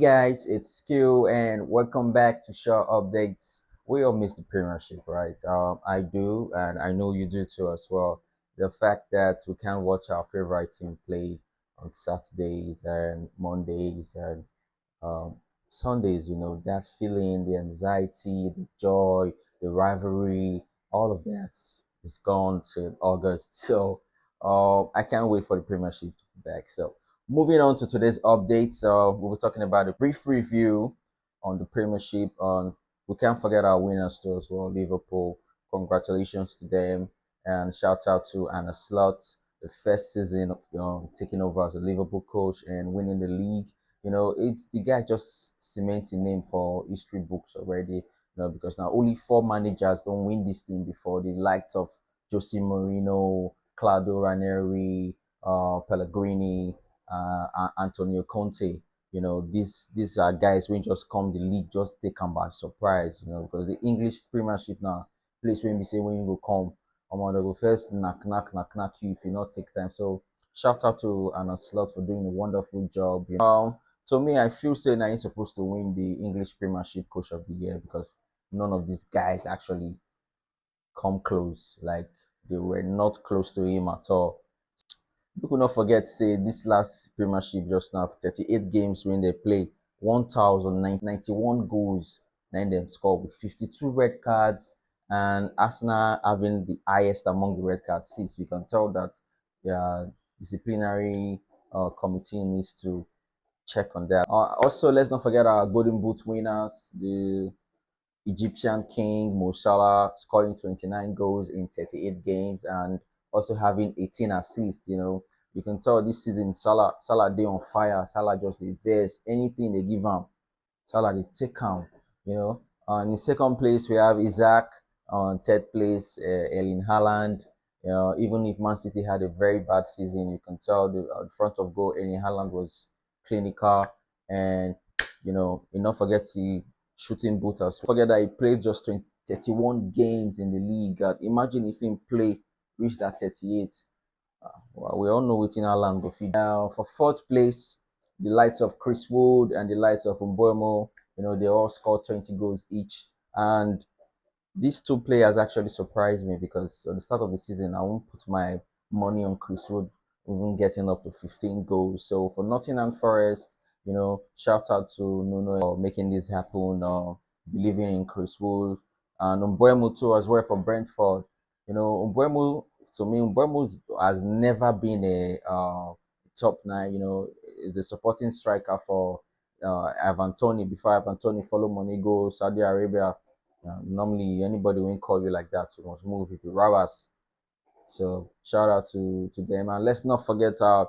Guys, it's Skill and welcome back to Show Updates. We all miss the Premiership, right? I do, and I know you do too as well. The fact that we can watch our favorite team play on Saturdays and Mondays and um, Sundays, that feeling, the anxiety, the joy, the rivalry, all of that is gone to August. So I can't wait for the Premiership to be back. So moving on to today's updates, we were talking about a brief review on the Premiership. On We can't forget our winners too as well, Liverpool. Congratulations to them, and shout out to Anna Slot, the first season of taking over as a Liverpool coach and winning the league. It's the guy just cementing name for history books already. Because now only four managers don't win this thing before the likes of Jose Mourinho, Claudio Ranieri, Pellegrini, Antonio Conte. These are guys when just come the league just take them by surprise. Because the English Premiership now place when we say when you go come, I'm gonna go first knock you if you not take time. So shout out to Anna Slot for doing a wonderful job. To me, I feel say now he's supposed to win the English Premiership Coach of the Year because none of these guys actually come close. Like they were not close to him at all. We could not forget, say, this last Premiership just now, 38 games when they play, 1,091 goals, and them score with 52 red cards, and Arsenal having the highest among the red card seats. You can tell that the disciplinary committee needs to check on that. Also, let's not forget our Golden Boot winners, the Egyptian king Mo Salah scoring 29 goals in 38 games and also having 18 assists. You can tell this season Salah day on fire. Salah just the verse anything they give him. Salah they take him. In second place we have Isaac. On third place, Erling Haaland. Even if Man City had a very bad season, you can tell the front of goal Erling Haaland was clinical, and you not forget the shooting boot as well. Forget that he played just 31 games in the league. Imagine if he play reach that 38. Well, we all know within our land go feed. Now for fourth place, the likes of Chris Wood and the likes of Mbuemo, they all scored 20 goals each. And these two players actually surprised me because at the start of the season, I won't put my money on Chris Wood even getting up to 15 goals. So for Nottingham Forest, shout out to Nuno for making this happen, believing in Chris Wood and Umbuemo too as well for Brentford. Umbuemo, to me, Umbuemo has never been a top nine. Is a supporting striker for Ivan Toney before Ivan Toney follow money go Saudi Arabia. Normally, anybody won't call you like that. You must move with the Rawas. So shout out to them, and let's not forget our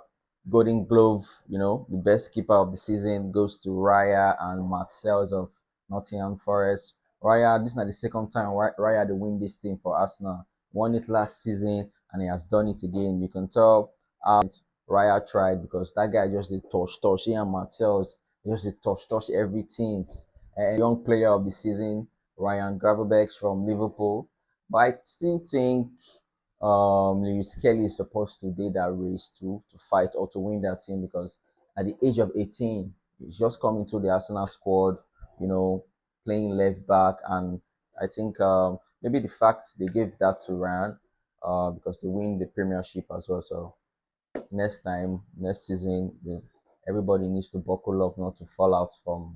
Golden Glove. The best keeper of the season goes to Raya and Marcels of Nottingham Forest. Raya, this is not the second time Raya to win this thing for Arsenal. Won it last season, and he has done it again. You can tell Raya tried because that guy just did touch. He and Marcels just did touch everything. And young player of the season, Ryan Gravenberch from Liverpool. But I still think Lewis Kelly is supposed to do that race to fight or to win that team because at the age of 18, he's just coming to the Arsenal squad, you know, playing left back. And I think maybe the fact they gave that to Ryan because they win the Premiership as well. So next season, everybody needs to buckle up not to fall out from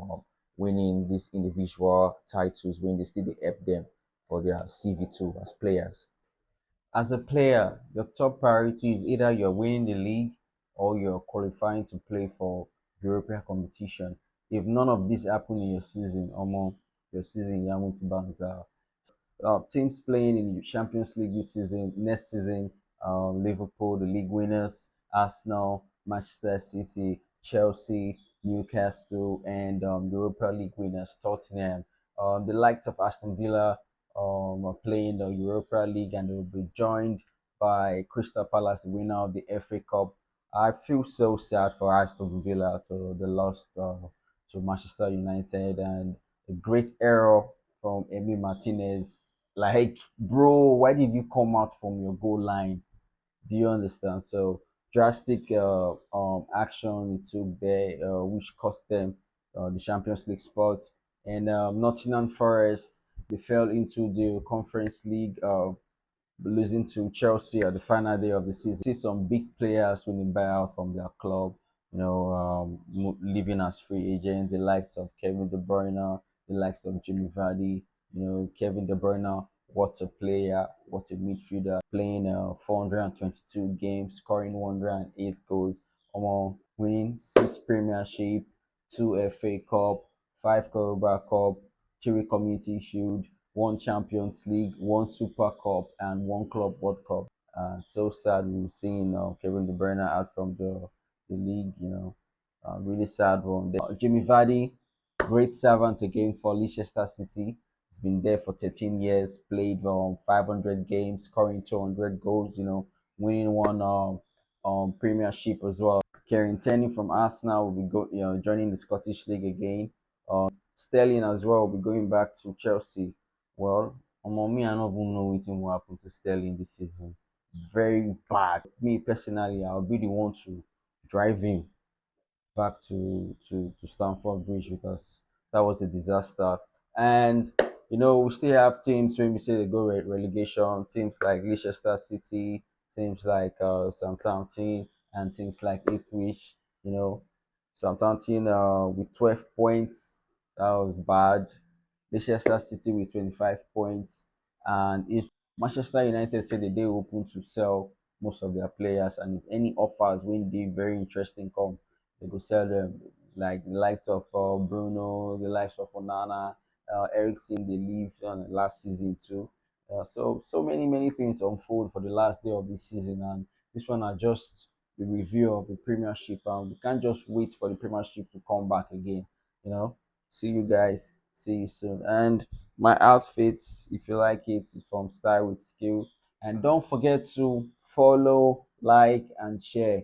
winning these individual titles when they still they help them for their CV2 as players. As a player, your top priority is either you're winning the league or you're qualifying to play for European competition. If none of this happen in your season, your season you're going to bounce out. Teams playing in the Champions League this season, next season, Liverpool, the league winners, Arsenal, Manchester City, Chelsea, Newcastle, and Europa League winners, Tottenham. The likes of Aston Villa are playing the Europa League and they will be joined by Crystal Palace, the winner of the FA Cup. I feel so sad for Aston Villa to the lost to Manchester United and a great error from Emi Martinez. Like, bro, why did you come out from your goal line? Do you understand? So drastic action it took there, which cost them the Champions League spot. And Nottingham Forest, they fell into the Conference League, losing to Chelsea at the final day of the season. See some big players winning buyout from their club, leaving as free agents, the likes of Kevin De Bruyne, the likes of Jimmy Vardy. Kevin De Bruyne, what a player, what a midfielder, playing 422 games, scoring 108 goals, winning six Premiership, two FA Cup, five Carabao Cup, three Community Shield, one Champions League, one Super Cup, and one Club World Cup. So sad we've seen Kevin De Bruyne out from the league. Really sad one. Jimmy Vardy, great servant again for Leicester City. He's been there for 13 years, played 500 games, scoring 200 goals. Winning one Premiership as well. Kieran Tierney from Arsenal will be joining the Scottish League again. Sterling as well will be going back to Chelsea. Well, me, I don't even know what will happen to Sterling this season. Very bad. Me personally, I'll be the one to drive him back to Stamford Bridge because that was a disaster. And we still have teams when we say they go relegation, teams like Leicester City, teams like Southampton, and teams like Ipswich. You know, Southampton with 12 points, that was bad. Leicester City with 25 points, and if Manchester United said that they open to sell most of their players, and if any offers when they very interesting come, they go sell them, like the likes of Bruno, the likes of Onana, Ericsson. They leave last season too. So many things unfold for the last day of this season, and this one are just the review of the Premiership, and we can't just wait for the Premiership to come back again. You know, see you guys. See you soon. And my outfits, if you like it, is from Style with Skill. And don't forget to follow, like, and share.